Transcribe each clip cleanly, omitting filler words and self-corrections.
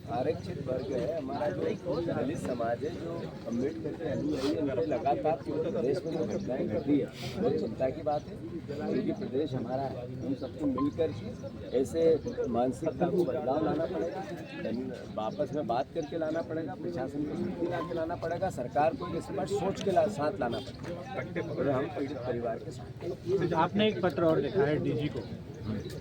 आरक्षित वर्ग है हमारा, जो दलित समाज है, जो अम्बेडकर के अनुयायी है, इन्होंने लगातार पूरे प्रदेश में जो घटनाएं घटी है, बहुत चिंता की बात है। क्योंकि प्रदेश हमारा है, हम सबको मिलकर ऐसे मानसिकता को बदलाव लाना पड़ेगा, वापस में बात करके लाना पड़ेगा, प्रशासन को शक्ति ला के लाना पड़ेगा, सरकार को एक स्पष्ट सोच के साथ लाना पड़ेगा और हम पीड़ित परिवार के साथ। आपने एक पत्र और लिखा है डीजी को,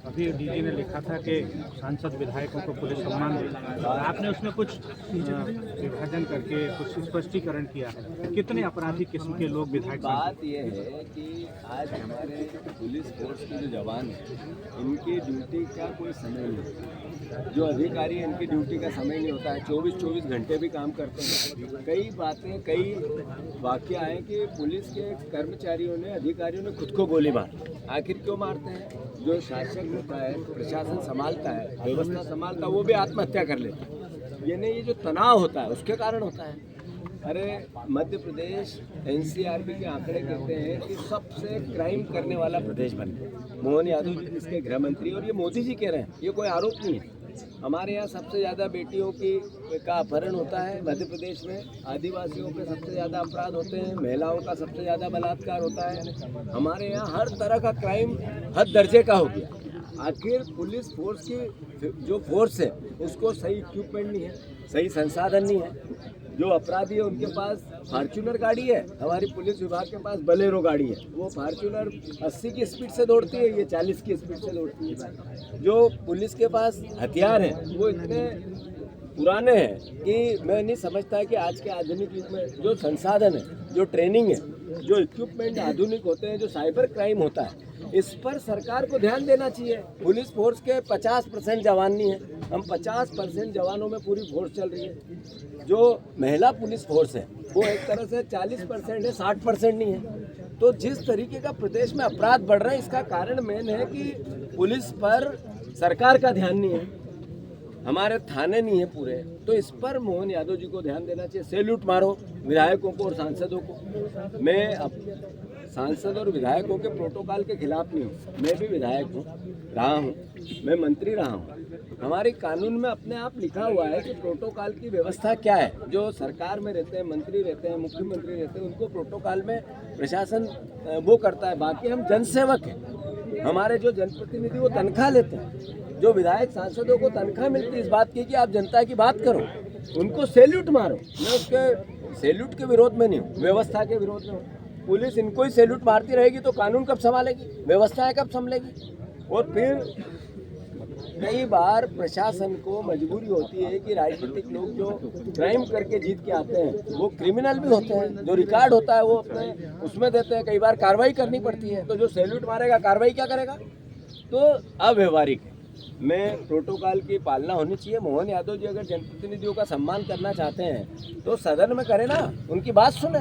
अभी डीजी ने लिखा था कि सांसद विधायकों को पुलिस सम्मान दे, आपने उसमें कुछ विभाजन करके कुछ स्पष्टीकरण किया है। कितने अपराधी किस्म के लोग विधायक? बात यह है कि आज हमारे पुलिस फोर्स के जो जवान हैं, इनकी ड्यूटी का कोई समय नहीं है। जो अधिकारी हैं, इनकी ड्यूटी का समय नहीं होता है, 24 घंटे भी काम करते हैं। कई बातें, कई वाकया हैं कि पुलिस के कर्मचारियों ने, अधिकारियों ने खुद को गोली मारी। आखिर क्यों मारते हैं? जो शासक होता है, प्रशासन संभालता है, व्यवस्था संभालता है, वो भी आत्महत्या कर लेता है। यानी ये जो तनाव होता है उसके कारण होता है। अरे मध्य प्रदेश एनसीआरबी के आंकड़े कहते हैं कि सबसे क्राइम करने वाला प्रदेश बन गया। मोहन यादव जी इसके गृह मंत्री, और ये मोदी जी कह रहे हैं, ये कोई आरोप नहीं है। हमारे यहाँ सबसे ज़्यादा बेटियों का अपहरण होता है मध्य प्रदेश में, आदिवासियों पे सबसे ज़्यादा अपराध होते हैं, महिलाओं का सबसे ज़्यादा बलात्कार होता है। हमारे यहाँ हर तरह का क्राइम हद दर्जे का हो गया। आखिर पुलिस फोर्स की जो फोर्स है उसको सही इक्विपमेंट नहीं है, सही संसाधन नहीं है। जो अपराधी है उनके पास फार्चूनर गाड़ी है, हमारी पुलिस विभाग के पास बलेरो गाड़ी है। वो फार्चूनर 80 की स्पीड से दौड़ती है, ये 40 की स्पीड से दौड़ती है। जो पुलिस के पास हथियार हैं वो इतने पुराने हैं कि मैं नहीं समझता कि आज के आधुनिक युग में जो संसाधन है, जो ट्रेनिंग है, जो इक्विपमेंट आधुनिक होते हैं, जो साइबर क्राइम होता है, इस पर सरकार को ध्यान देना चाहिए। पुलिस फोर्स के 50% जवान नहीं है, हम 50% जवानों में पूरी फोर्स चल रही है। जो महिला पुलिस फोर्स है वो एक तरह से 40% है, 60% नहीं है। तो जिस तरीके का प्रदेश में अपराध बढ़ रहा है, इसका कारण मेन है कि पुलिस पर सरकार का ध्यान नहीं है, हमारे थाने नहीं है पूरे। तो इस पर मोहन यादव जी को ध्यान देना चाहिए। सैल्यूट मारो विधायकों को और सांसदों को। मैं अब सांसद और विधायकों के प्रोटोकॉल के खिलाफ नहीं हूँ, मैं भी विधायक रहा हूँ, मैं मंत्री रहा हूँ। हमारे कानून में अपने आप लिखा हुआ है कि प्रोटोकॉल की व्यवस्था क्या है। जो सरकार में रहते हैं, मंत्री रहते हैं, मुख्यमंत्री रहते हैं, उनको प्रोटोकॉल में प्रशासन वो करता है। बाकी हम जनसेवक हैं, हमारे जो जनप्रतिनिधि वो तनख्वाह लेते हैं। जो विधायक सांसदों को तनख्वाह मिलती है इस बात की कि आप जनता की बात करो, उनको सैल्यूट मारो। मैं उसके सैल्यूट के विरोध में नहीं हूँ, व्यवस्था के विरोध में हूँ। पुलिस इनको ही सैल्यूट मारती रहेगी तो कानून कब संभालेगी, व्यवस्थाएं कब संभलेगी? और फिर कई बार प्रशासन को मजबूरी होती है कि राजनीतिक लोग जो क्राइम करके जीत के आते हैं वो क्रिमिनल भी होते हैं, जो रिकॉर्ड होता है वो अपने उसमें देते हैं। कई बार कार्रवाई करनी पड़ती है, तो जो सैल्यूट मारेगा कार्रवाई क्या करेगा? तो अव्यवहारिक है। मैं प्रोटोकॉल की पालना होनी चाहिए। मोहन यादव जी अगर जनप्रतिनिधियों का सम्मान करना चाहते हैं तो सदन में करें ना, उनकी बात सुने।